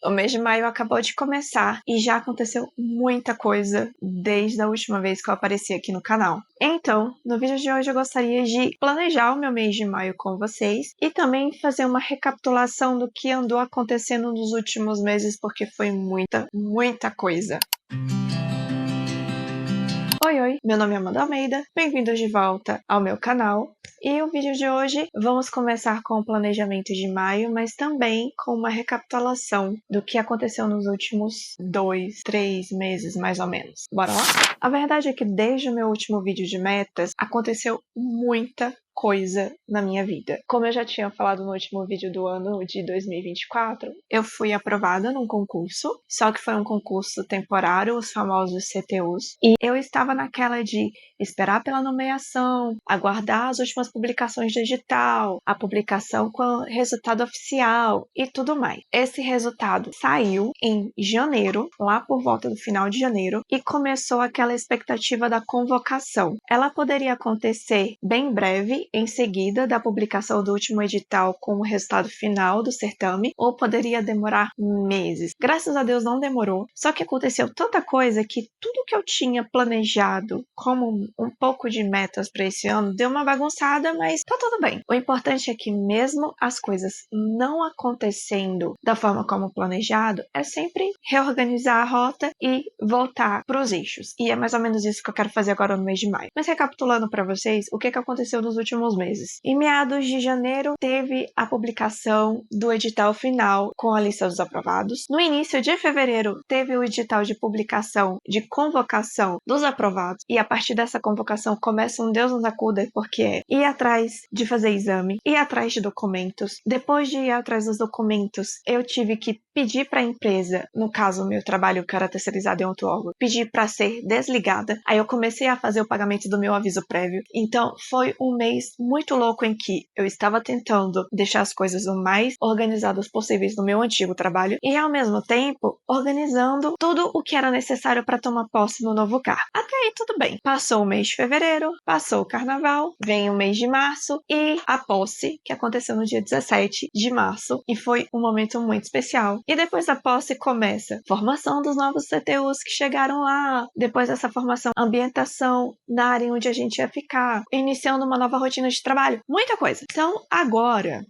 O mês de maio acabou de começar e já aconteceu muita coisa desde a última vez que eu apareci aqui no canal. Então, no vídeo de hoje eu gostaria de planejar o meu mês de maio com vocês e também fazer uma recapitulação do que andou acontecendo nos últimos meses, porque foi muita coisa. Oi, meu nome é Amanda Almeida, bem-vindos de volta ao meu canal. E o vídeo de hoje vamos começar com o planejamento de maio, mas também com uma recapitulação do que aconteceu nos últimos 2, 3 meses, mais ou menos. Bora lá? A verdade é que desde o meu último vídeo de metas, aconteceu muita coisa na minha vida. Como eu já tinha falado no último vídeo do ano de 2024, eu fui aprovada num concurso, só que foi um concurso temporário, os famosos CTUs, e eu estava naquela de esperar pela nomeação, aguardar as últimas publicações de edital, a publicação com o resultado oficial e tudo mais. Esse resultado saiu em janeiro, lá por volta do final de janeiro, e começou aquela expectativa da convocação. Ela poderia acontecer bem breve, em seguida da publicação do último edital com o resultado final do certame, ou poderia demorar meses. Graças a Deus não demorou, só que aconteceu tanta coisa que tudo que eu tinha planejado como um pouco de metas para esse ano deu uma bagunçada, mas tá tudo bem. O importante é que mesmo as coisas não acontecendo da forma como planejado, é sempre reorganizar a rota e voltar para os eixos. E é mais ou menos isso que eu quero fazer agora no mês de maio. Mas recapitulando para vocês, o que aconteceu nos últimos meses. Em meados de janeiro, teve a publicação do edital final com a lista dos aprovados. No início de fevereiro, teve o edital de publicação de convocação dos aprovados. E a partir dessa convocação começa um Deus nos acuda, porque é ir atrás de fazer exame, ir atrás de documentos. Depois de ir atrás dos documentos, eu tive que pedir para a empresa, no caso, o meu trabalho que era terceirizado em outro órgão, pedir para ser desligada. Aí eu comecei a fazer o pagamento do meu aviso prévio. Então, foi um mês muito louco em que eu estava tentando deixar as coisas o mais organizadas possíveis no meu antigo trabalho e, ao mesmo tempo, organizando tudo o que era necessário para tomar posse no novo cargo. Até aí, tudo bem. Passou o mês de fevereiro, passou o carnaval, vem o mês de março e a posse, que aconteceu no dia 17 de março, e foi um momento muito especial. E depois da posse começa a formação dos novos CTUs que chegaram lá, depois dessa formação, ambientação na área onde a gente ia ficar, iniciando uma nova rotina de trabalho, muita coisa. Então, agora,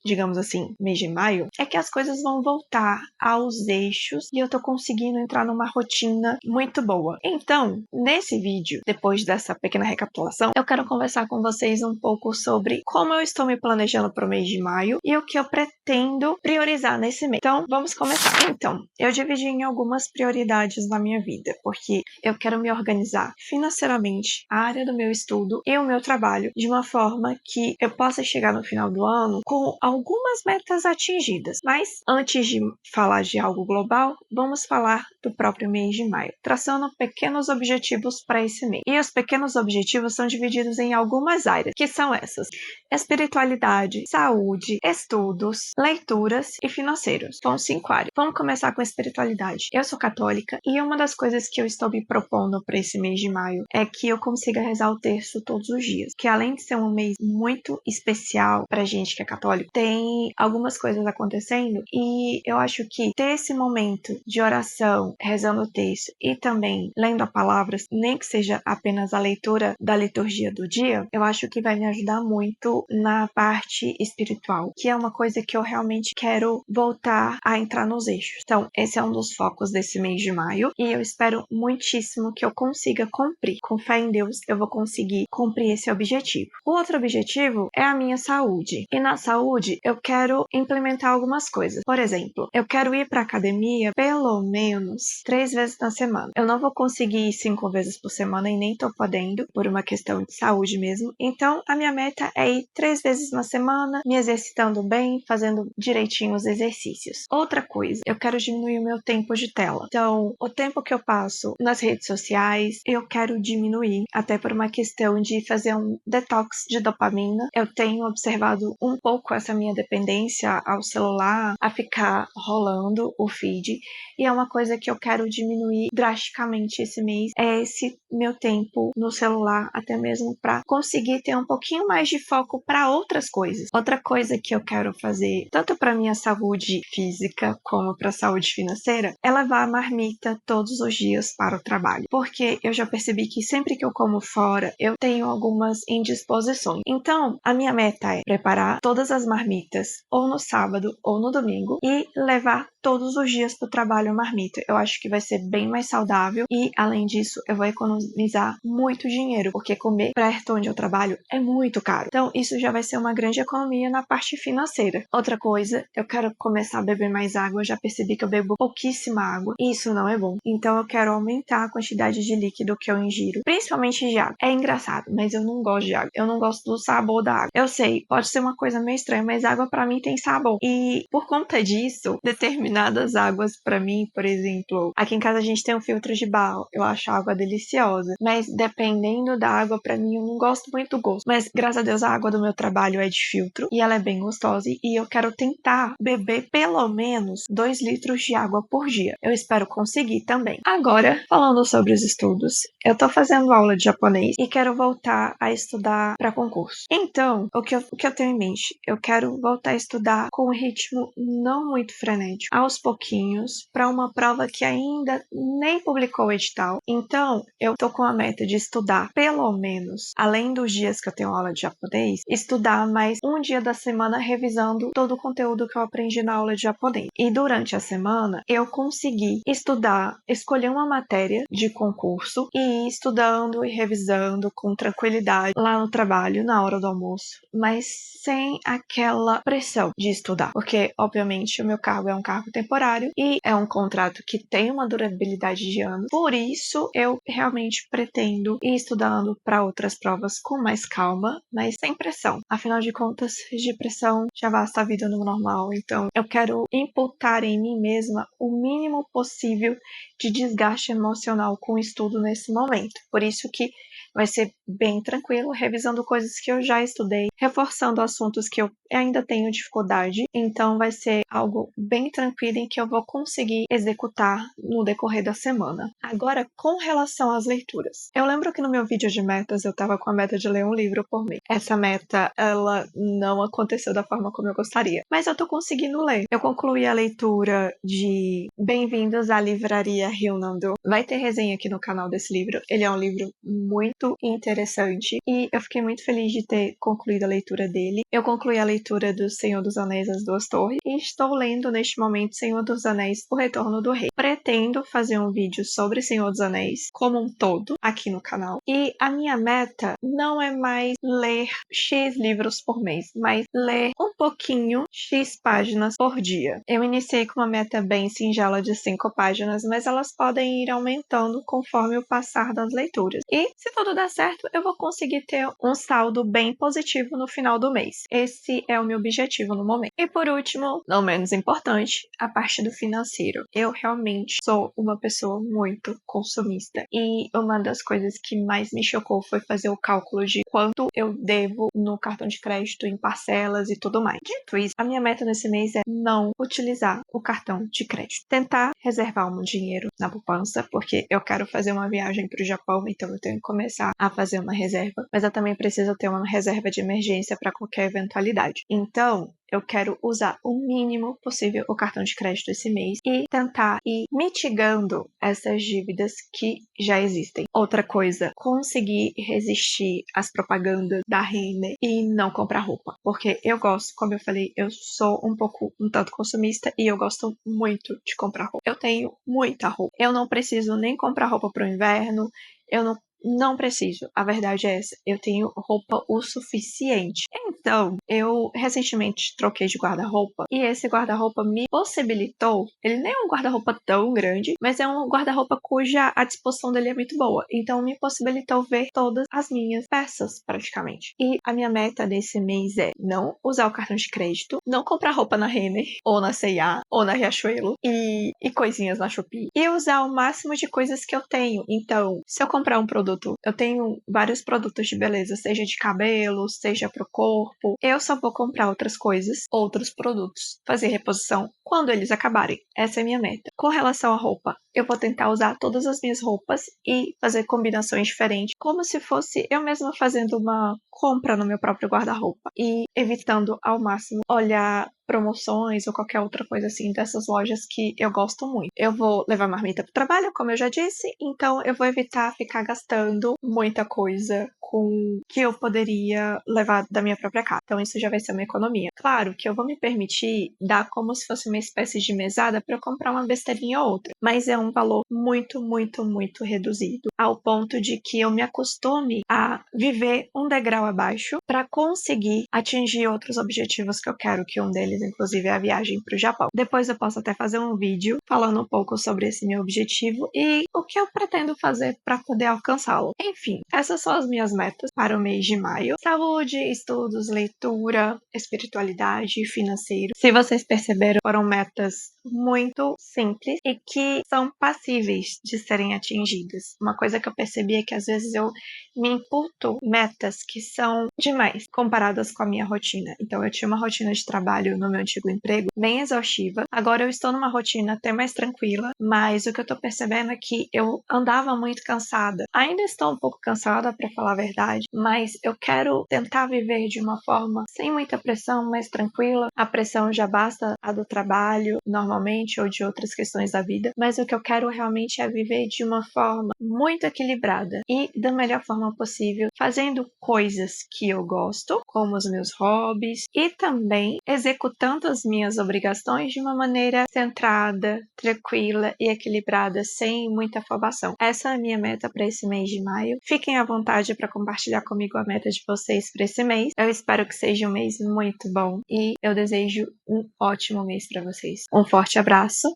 digamos assim, mês de maio, é que as coisas vão voltar aos eixos e eu tô conseguindo entrar numa rotina muito boa. Então, nesse vídeo, depois dessa pequena recapitulação, eu quero conversar com vocês um pouco sobre como eu estou me planejando para o mês de maio e o que eu pretendo priorizar nesse mês. Então, vamos começar. Então, eu dividi em algumas prioridades na minha vida, porque eu quero me organizar financeiramente, a área do meu estudo e o meu trabalho de uma forma que eu possa chegar no final do ano com algumas metas atingidas. Mas antes de falar de algo global, vamos falar do próprio mês de maio, traçando pequenos objetivos para esse mês. E os pequenos objetivos são divididos em algumas áreas, que são essas: espiritualidade, saúde, estudos, leituras e financeiros. São 5 áreas. Vamos começar com espiritualidade. Eu sou católica e uma das coisas que eu estou me propondo para esse mês de maio é que eu consiga rezar o terço todos os dias, que além de ser um mês muito especial pra gente que é católico, tem algumas coisas acontecendo e eu acho que ter esse momento de oração, rezando o terço e também lendo a palavra, nem que seja apenas a leitura da liturgia do dia, eu acho que vai me ajudar muito na parte espiritual, que é uma coisa que eu realmente quero voltar a entrar nos eixos. Então, esse é um dos focos desse mês de maio e eu espero muitíssimo que eu consiga cumprir. Com fé em Deus, eu vou conseguir cumprir esse objetivo. O outro objetivo é a minha saúde. E na saúde, eu quero implementar algumas coisas. Por exemplo, eu quero ir para academia pelo menos 3 vezes na semana. Eu não vou conseguir ir 5 vezes por semana e nem tô podendo, por uma questão de saúde mesmo. Então, a minha meta é ir 3 vezes na semana, me exercitando bem, fazendo direitinho os exercícios. Outra coisa, eu quero diminuir o meu tempo de tela. Então, o tempo que eu passo nas redes sociais, eu quero diminuir, até por uma questão de fazer um detox detox de dopamina. Eu tenho observado um pouco essa minha dependência ao celular, a ficar rolando o feed, e é uma coisa que eu quero diminuir drasticamente esse mês, é esse meu tempo no celular, até mesmo para conseguir ter um pouquinho mais de foco para outras coisas. Outra coisa que eu quero fazer, tanto para minha saúde física como para a saúde financeira, é levar a marmita todos os dias para o trabalho, porque eu já percebi que sempre que eu como fora, eu tenho algumas indisposições. Então, a minha meta é preparar todas as marmitas, ou no sábado ou no domingo, e levar todos os dias para o trabalho a marmita. Eu acho que vai ser bem mais saudável e, além disso, eu vou economizar muito dinheiro, porque comer perto onde eu trabalho é muito caro. Então, isso já vai ser uma grande economia na parte financeira. Outra coisa, eu quero começar a beber mais água. Eu já percebi que eu bebo pouquíssima água e isso não é bom. Então, eu quero aumentar a quantidade de líquido que eu ingiro, principalmente de água. É engraçado, mas eu não gosto de água. Eu não gosto do sabor da água. Eu sei, pode ser uma coisa meio estranha, mas água pra mim tem sabor. E, por conta disso, determinadas águas pra mim, por exemplo, aqui em casa a gente tem um filtro de barro. Eu acho a água deliciosa, mas dependendo da água, pra mim, eu não gosto muito do gosto. Mas, graças a Deus, a água do meu trabalho é de filtro e ela é bem gostosa, e eu quero tentar beber pelo menos 2 litros de água por dia. Eu espero conseguir também. Agora, falando sobre os estudos, eu tô fazendo aula de japonês e quero voltar a estudar para concurso. Então, o que eu tenho em mente? Eu quero voltar a estudar com um ritmo não muito frenético, aos pouquinhos, para uma prova que ainda nem publicou o edital. Então, eu tô com a meta de estudar pelo menos, além dos dias que eu tenho aula de japonês, estudar mais um dia da semana revisando todo o conteúdo que eu aprendi na aula de japonês. E durante a semana, eu consegui estudar, escolher uma matéria de concurso e ir estudando e revisando com tranquilidade lá no trabalho, na hora do almoço, mas sem aquela pressão de estudar, porque, obviamente, o meu cargo é um cargo temporário e é um contrato que tem uma durabilidade de anos. Por isso, eu realmente pretendo ir estudando para outras provas com mais calma, mas sem pressão. Afinal de contas, de pressão já basta a vida no normal. Então, eu quero imputar em mim mesma o mínimo possível de desgaste emocional com o estudo nesse momento. Por isso que vai ser bem tranquilo, revisando coisas que eu já estudei, reforçando assuntos que eu ainda tenho dificuldade. Então vai ser algo bem tranquilo em que eu vou conseguir executar no decorrer da semana. Agora, com relação às leituras. Eu lembro que no meu vídeo de metas eu tava com a meta de ler um livro por mês. Essa meta, ela não aconteceu da forma como eu gostaria, mas eu tô conseguindo ler. Eu concluí a leitura de Bem-vindos à Livraria Ryunando. Vai ter resenha aqui no canal desse livro. Ele é um livro muito interessante e eu fiquei muito feliz de ter concluído a leitura dele. Eu concluí a leitura do Senhor dos Anéis, As Duas Torres, e estou lendo neste momento Senhor dos Anéis, O Retorno do Rei. Pretendo fazer um vídeo sobre Senhor dos Anéis como um todo aqui no canal, e a minha meta não é mais ler X livros por mês, mas ler um pouquinho, X páginas por dia. Eu iniciei com uma meta bem singela de 5 páginas, mas elas podem ir aumentando conforme o passar das leituras. E se tudo der certo, eu vou conseguir ter um saldo bem positivo no final do mês. Esse é o meu objetivo no momento. E por último, não menos importante, a parte do financeiro. Eu realmente sou uma pessoa muito consumista e uma das coisas que mais me chocou foi fazer o cálculo de quanto eu devo no cartão de crédito em parcelas e tudo mais. Dito isso, a minha meta nesse mês é não utilizar o cartão de crédito. Tentar reservar um dinheiro na poupança, porque eu quero fazer uma viagem para o Japão, então eu tenho que começar a fazer uma reserva, mas eu também preciso ter uma reserva de emergência para qualquer eventualidade. Então, eu quero usar o mínimo possível o cartão de crédito esse mês e tentar ir mitigando essas dívidas que já existem. Outra coisa, conseguir resistir às propagandas da Renner e não comprar roupa. Porque eu gosto, como eu falei, eu sou um tanto consumista e eu gosto muito de comprar roupa. Eu tenho muita roupa. Eu não preciso nem comprar roupa para o inverno, eu não preciso, a verdade é essa. Eu tenho roupa o suficiente. Então, eu recentemente troquei de guarda-roupa e esse guarda-roupa me possibilitou. Ele nem é um guarda-roupa tão grande, mas é um guarda-roupa cuja a disposição dele é muito boa. Então, me possibilitou ver todas as minhas peças, praticamente. E a minha meta nesse mês é não usar o cartão de crédito, não comprar roupa na Renner, ou na C&A, ou na Riachuelo, e coisinhas na Shopee. E usar o máximo de coisas que eu tenho. Então, se eu comprar um produto produto. Eu tenho vários produtos de beleza, seja de cabelo, seja pro corpo. Eu só vou comprar outras coisas, outros produtos, fazer reposição quando eles acabarem. Essa é a minha meta. Com relação à roupa, eu vou tentar usar todas as minhas roupas e fazer combinações diferentes, como se fosse eu mesma fazendo uma compra no meu próprio guarda-roupa e evitando ao máximo olhar promoções ou qualquer outra coisa assim dessas lojas que eu gosto muito. Eu vou levar marmita pro trabalho, como eu já disse, então eu vou evitar ficar gastando muita coisa com que eu poderia levar da minha própria casa. Então isso já vai ser uma economia. Claro que eu vou me permitir dar como se fosse uma espécie de mesada para eu comprar uma besteirinha ou outra, mas é um valor muito, muito, muito reduzido, ao ponto de que eu me acostume a viver um degrau abaixo para conseguir atingir outros objetivos que eu quero, que um deles inclusive é a viagem para o Japão. Depois eu posso até fazer um vídeo falando um pouco sobre esse meu objetivo e o que eu pretendo fazer para poder alcançá-lo. Enfim, essas são as minhas metas para o mês de maio. Saúde, estudos, leitura, espiritualidade e financeiro. Se vocês perceberam, foram metas muito simples e que são passíveis de serem atingidas. Uma coisa que eu percebi é que às vezes eu me imputo metas que são demais comparadas com a minha rotina. Então eu tinha uma rotina de trabalho no meu antigo emprego bem exaustiva. Agora eu estou numa rotina até mais tranquila, mas o que eu tô percebendo é que eu andava muito cansada. Ainda estou um pouco cansada, para falar a verdade, mas eu quero tentar viver de uma forma sem muita pressão, mais tranquila. A pressão já basta a do trabalho, normalmente, ou de outras questões da vida, mas o que eu quero realmente é viver de uma forma muito equilibrada e da melhor forma possível, fazendo coisas que eu gosto, como os meus hobbies, e também executando as minhas obrigações de uma maneira centrada, tranquila e equilibrada, sem muita afobação. Essa é a minha meta para esse mês de maio. Fiquem à vontade para compartilhar comigo a meta de vocês para esse mês. Eu espero que seja um mês muito bom e eu desejo um ótimo mês para vocês. Um forte abraço,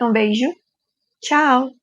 um beijo, tchau!